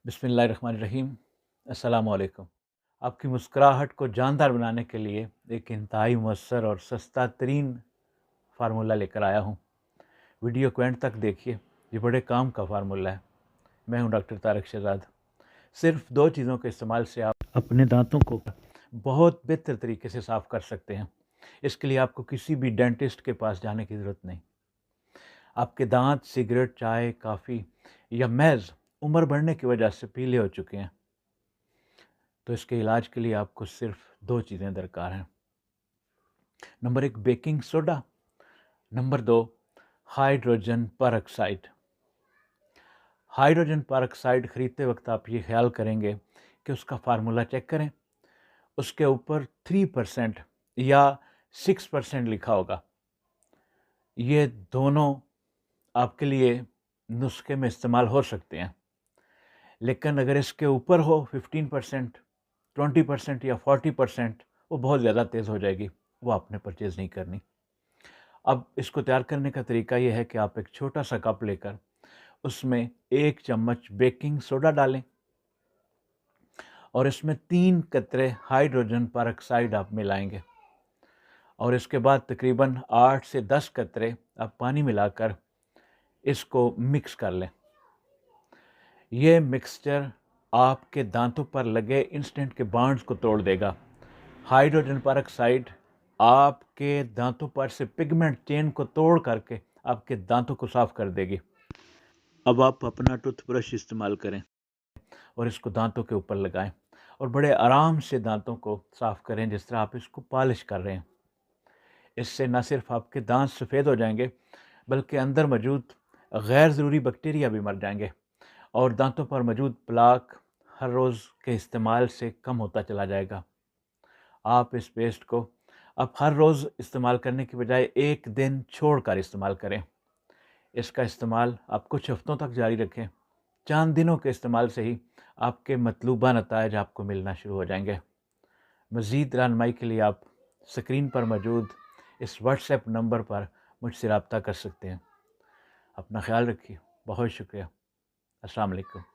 بسم اللہ الرحمن الرحیم۔ السلام علیکم۔ آپ کی مسکراہٹ کو جاندار بنانے کے لیے ایک انتہائی مؤثر اور سستا ترین فارمولہ لے کر آیا ہوں۔ ویڈیو کو اینڈ تک دیکھیے، یہ بڑے کام کا فارمولہ ہے۔ میں ہوں ڈاکٹر طارق شہزاد۔ صرف 2 چیزوں کے استعمال سے آپ اپنے دانتوں کو بہت بہتر طریقے سے صاف کر سکتے ہیں۔ اس کے لیے آپ کو کسی بھی ڈینٹسٹ کے پاس جانے کی ضرورت نہیں۔ آپ کے دانت سگریٹ، چائے، کافی یا محض عمر بڑھنے کی وجہ سے پیلے ہو چکے ہیں، تو اس کے علاج کے لیے آپ کو صرف 2 چیزیں درکار ہیں۔ Number 1 baking soda, number 2 hydrogen peroxide. Hydrogen peroxide خریدتے وقت آپ یہ خیال کریں گے کہ اس کا فارمولہ چیک کریں، اس کے اوپر 3% یا 6% لکھا ہوگا۔ یہ دونوں آپ کے لیے نسخے میں استعمال ہو سکتے ہیں، لیکن اگر اس کے اوپر ہو 15%، 20% یا 40%، وہ بہت زیادہ تیز ہو جائے گی، وہ آپ نے پرچیز نہیں کرنی۔ اب اس کو تیار کرنے کا طریقہ یہ ہے کہ آپ ایک چھوٹا سا کپ لے کر اس میں 1 چمچ بیکنگ سوڈا ڈالیں اور اس میں 3 قطرے ہائیڈروجن پر آکسائڈ آپ ملائیں گے، اور اس کے بعد تقریباً 8 سے 10 قطرے آپ پانی ملا کر اس کو مکس کر لیں۔ یہ مکسچر آپ کے دانتوں پر لگے انسٹنٹ کے بانڈز کو توڑ دے گا۔ ہائیڈروجن پر آکسائڈ آپ کے دانتوں پر سے پگمنٹ چین کو توڑ کر کے آپ کے دانتوں کو صاف کر دے گی۔ اب آپ اپنا ٹوتھ برش استعمال کریں اور اس کو دانتوں کے اوپر لگائیں اور بڑے آرام سے دانتوں کو صاف کریں، جس طرح آپ اس کو پالش کر رہے ہیں۔ اس سے نہ صرف آپ کے دانت سفید ہو جائیں گے، بلکہ اندر موجود غیر ضروری بیکٹیریا بھی مر جائیں گے، اور دانتوں پر موجود پلاک ہر روز کے استعمال سے کم ہوتا چلا جائے گا۔ آپ اس پیسٹ کو اب ہر روز استعمال کرنے کی بجائے 1 دن چھوڑ کر استعمال کریں۔ اس کا استعمال آپ کچھ ہفتوں تک جاری رکھیں۔ چند دنوں کے استعمال سے ہی آپ کے مطلوبہ نتائج آپ کو ملنا شروع ہو جائیں گے۔ مزید رہنمائی کے لیے آپ اسکرین پر موجود اس واٹس ایپ نمبر پر مجھ سے رابطہ کر سکتے ہیں۔ اپنا خیال رکھیے۔ بہت شکریہ۔ السلام علیکم۔